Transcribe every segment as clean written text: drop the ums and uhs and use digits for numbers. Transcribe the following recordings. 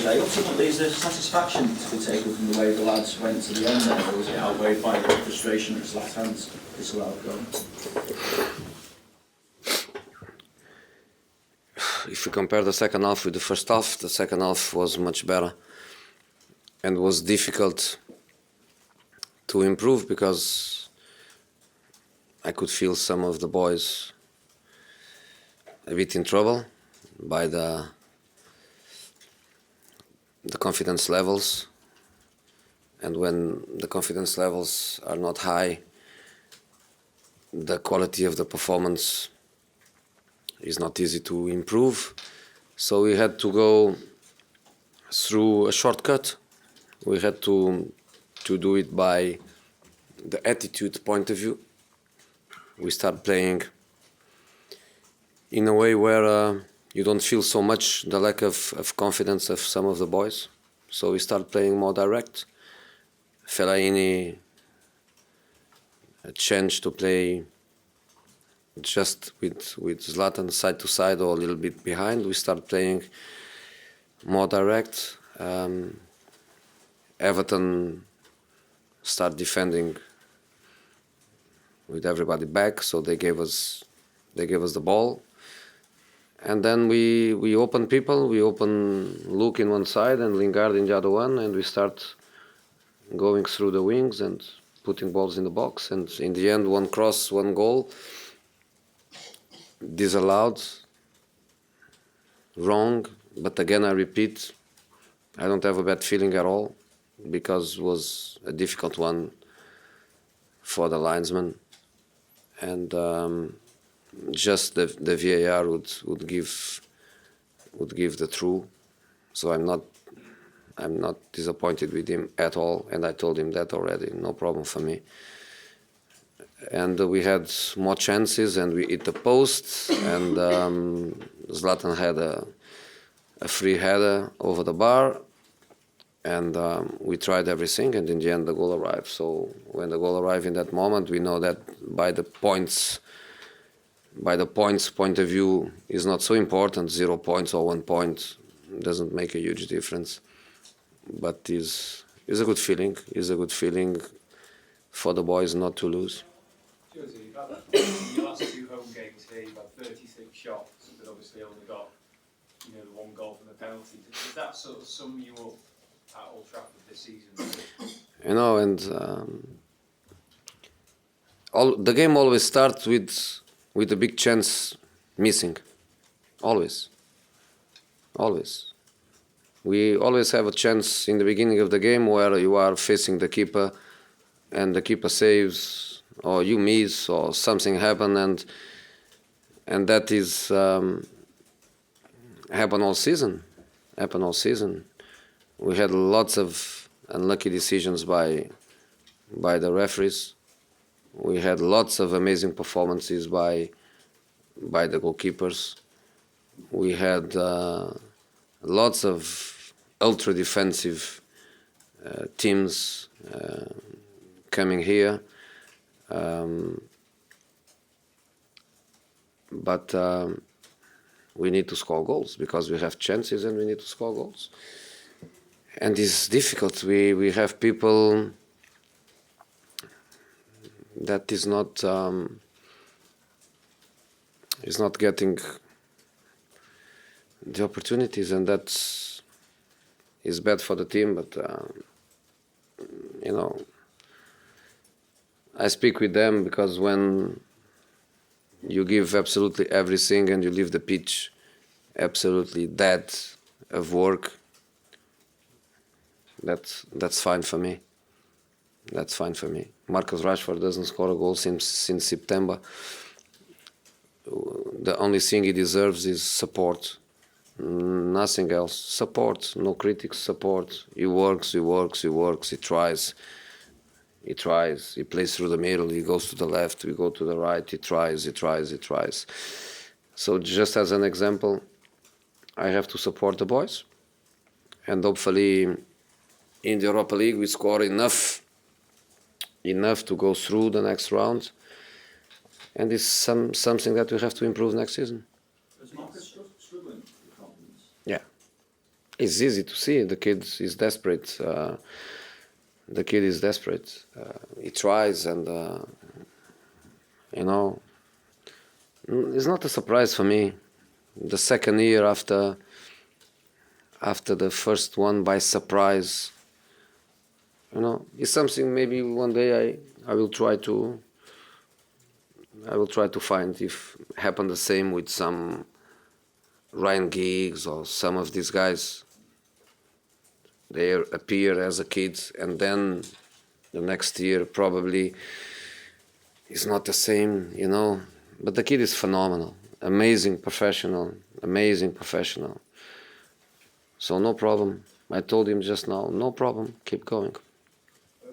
say, ultimately is there satisfaction to be taken from the way the lads went to the end there, or was it outweighed by the frustration that Zlatan's disallowed goal? If you compare the second half with the first half, the second half was much better and was difficult to improve because I could feel some of the boys a bit in trouble by the confidence levels, and when the confidence levels are not high, the quality of the performance is not easy to improve. So we had to go through a shortcut. We had to do it by the attitude point of view. We start playing in a way where you don't feel so much the lack of confidence of some of the boys. So we start playing more direct. Fellaini changed to play just with Zlatan side to side or a little bit behind. We start playing more direct. Everton start defending with everybody back, so they gave us the ball. And then we open people, we open Luke in one side and Lingard in the other one, and we start going through the wings and putting balls in the box. And in the end, one cross, one goal, disallowed, wrong. But again, I repeat, I don't have a bad feeling at all because it was a difficult one for the linesman. And just the VAR would give the true. So I'm not disappointed with him at all, and I told him that already. No problem for me. And we had more chances, and we hit the post, and Zlatan had a free header over the bar, and we tried everything, and in the end the goal arrived. So when the goal arrived in that moment, we know that by the points point of view is not so important. 0 points or 1 point doesn't make a huge difference, but is a good feeling. Is a good feeling for the boys not to lose. Josie, you've had your last 2 home games here, you've had 36 shots, but obviously only got the 1 goal from the penalty. Does that sort of sum you up at Old Trafford this season? And the game always starts with a big chance missing. Always. We always have a chance in the beginning of the game where you are facing the keeper and the keeper saves or you miss or something happen, and that is happen all season. We had lots of unlucky decisions by the referees. We had lots of amazing performances by the goalkeepers. We had lots of ultra defensive teams coming here, but we need to score goals because we have chances and we need to score goals. And it's difficult. We have people that is not getting the opportunities, and that is bad for the team. But I speak with them because when you give absolutely everything and you leave the pitch absolutely dead of work, that's fine for me. That's fine for me. Marcus Rashford doesn't score a goal since September. The only thing he deserves is support. Nothing else. Support. No critics. Support. He works. He tries. He plays through the middle. He goes to the left. We go to the right. He tries. So just as an example, I have to support the boys. And hopefully in the Europa League we score enough to go through the next round, and it's something that we have to improve next season. Is Marcus struggling with confidence? Yeah, It's easy to see. The kid is desperate. The kid is desperate. He tries, and you know, it's not a surprise for me. The second year after the first one by surprise, you know, it's something maybe one day I will try to find if happen the same with some Ryan Giggs or some of these guys. They appear as a kid, and then the next year probably is not the same, you know. But the kid is phenomenal, amazing professional. So no problem. I told him just now, no problem, keep going.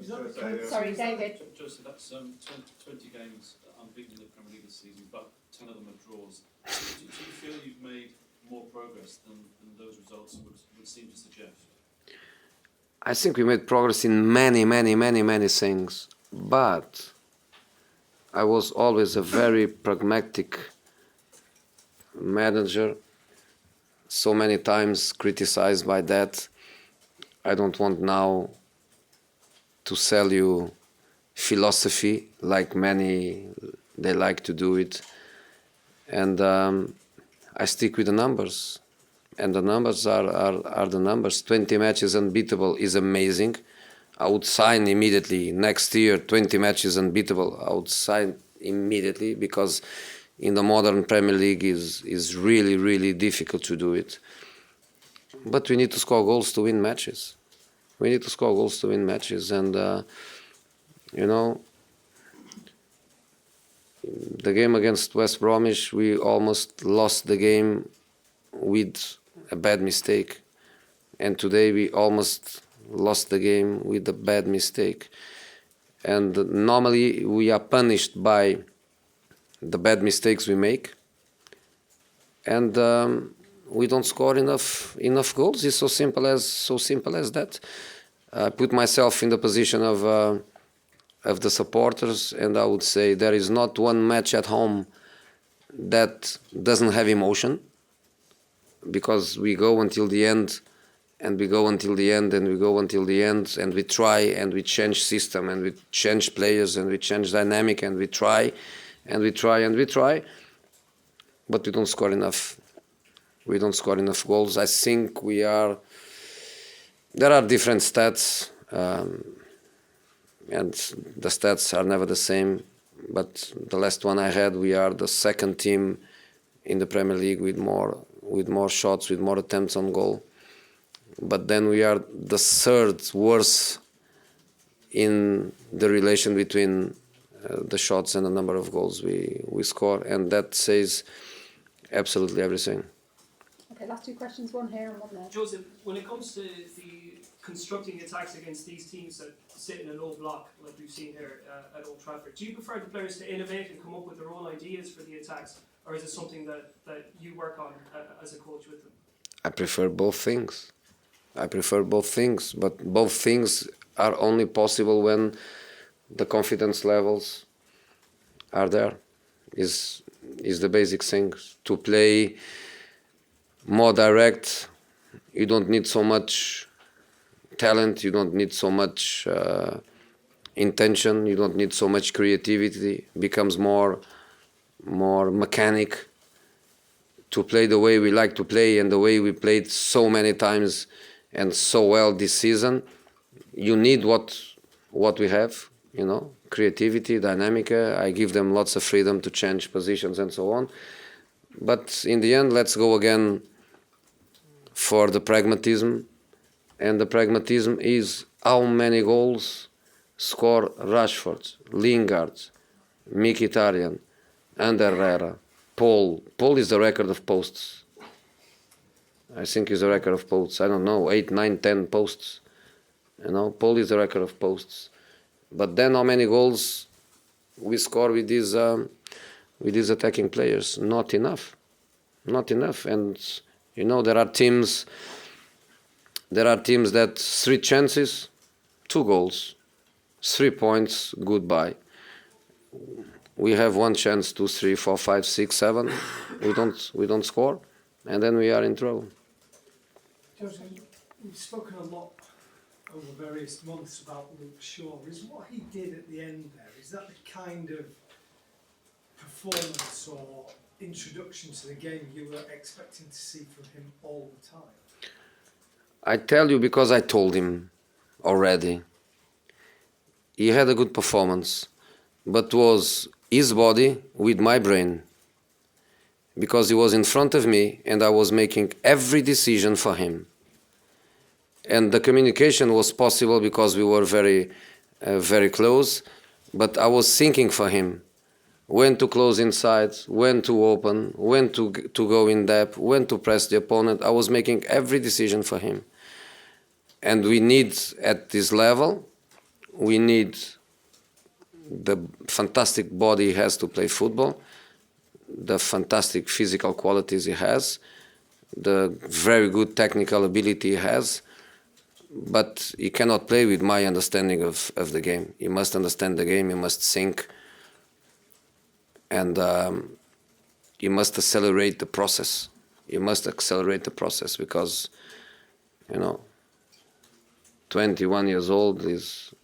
Sorry, David. Joseph, that's 20 games unbeaten in the Premier League this season, but 10 of them are draws. Do you feel you've made more progress than those results would seem to suggest? I think we made progress in many things, but I was always a very pragmatic manager, so many times criticized by that. I don't want now to sell you philosophy like many they like to do it, and I stick with the numbers, and the numbers are the numbers. 20 matches unbeatable is amazing. I would sign immediately next year. 20 matches unbeatable, I would sign immediately, because in the modern Premier League is really difficult to do it. But we need to score goals to win matches. And you know, the game against West Bromwich, we almost lost the game with a bad mistake, and today we almost lost the game with a bad mistake. And normally we are punished by the bad mistakes we make, and we don't score enough goals. It's so simple as that. I put myself in the position of the supporters, and I would say there is not one match at home that doesn't have emotion, because we go until the end, and we go until the end, and we go until the end, and we try, and we change system, and we change players, and we change dynamic, and we try, and we try, and we try, but we don't score enough. We don't score enough goals. I think there are different stats, and the stats are never the same, but the last one I had, we are the second team in the Premier League with more shots, with more attempts on goal. But then we are the third worst in the relation between the shots and the number of goals we score, and that says absolutely everything. Okay, last two questions, one here and one there. Joseph, when it comes to the constructing attacks against these teams that sit in a low block, like we've seen here at Old Trafford, do you prefer the players to innovate and come up with their own ideas for the attacks, or is it something that you work on as a coach with them? I prefer both things. But both things are only possible when the confidence levels are there. Is the basic thing. To play more direct, you don't need so much talent, you don't need so much intention, you don't need so much creativity. It becomes more mechanic. To play the way we like to play and the way we played so many times and so well this season, you need what we have, you know, creativity, dynamic. I give them lots of freedom to change positions and so on. But in the end, let's go again for the pragmatism. And the pragmatism is how many goals score Rashford, Lingard, Mkhitaryan, and Herrera. Paul is the record of posts. I think he's a record of posts. I don't know, 8, 9, 10 posts. You know, Paul is the record of posts. But then how many goals we score with these attacking players? Not enough. And you know, there are teams that 3 chances, 2 goals, 3 points, goodbye. We have 1 chance, 2, 3, 4, 5, 6, 7. We don't score, and then we are in trouble. Joseph, we've spoken a lot over various months about Luke Shaw. Is what he did at the end there, is that the kind of performance or introduction to the game you were expecting to see from him all the time? I tell you because I told him already. He had a good performance, but was his body with my brain. Because he was in front of me and I was making every decision for him. And the communication was possible because we were very close, but I was thinking for him when to close inside, when to open, when to go in depth, when to press the opponent. I was making every decision for him. And we need, at this level, we need the fantastic body he has to play football, the fantastic physical qualities he has, the very good technical ability he has, but he cannot play with my understanding of the game. He must understand the game, he must think, and he must accelerate the process. He must accelerate the process because, 21 years old is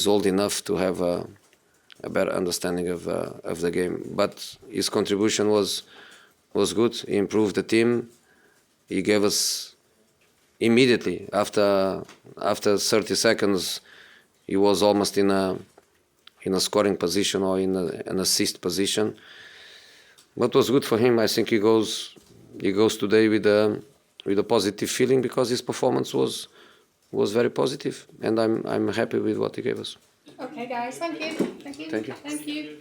old enough to have a better understanding of the game. But his contribution was good. He improved the team. He gave us immediately after 30 seconds. He was almost in a scoring position or in an assist position. What was good for him, I think he goes today with a positive feeling because his performance was very positive, and I'm happy with what he gave us. Okay, guys, thank you. Thank you. Thank you. Thank you.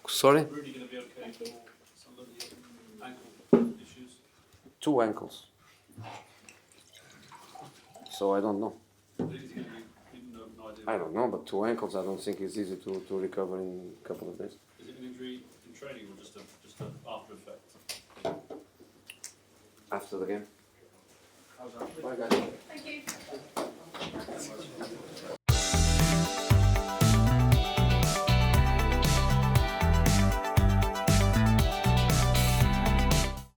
Sorry? Really going to be okay Thank you. for some of the ankle issues? 2 ankles. So I don't know. Is he going to be, no idea. I don't know, but 2 ankles I don't think is easy to recover in a couple of days. Is it an injury in training or just an after effect? After the game. How's that? Bye guys. Thank you.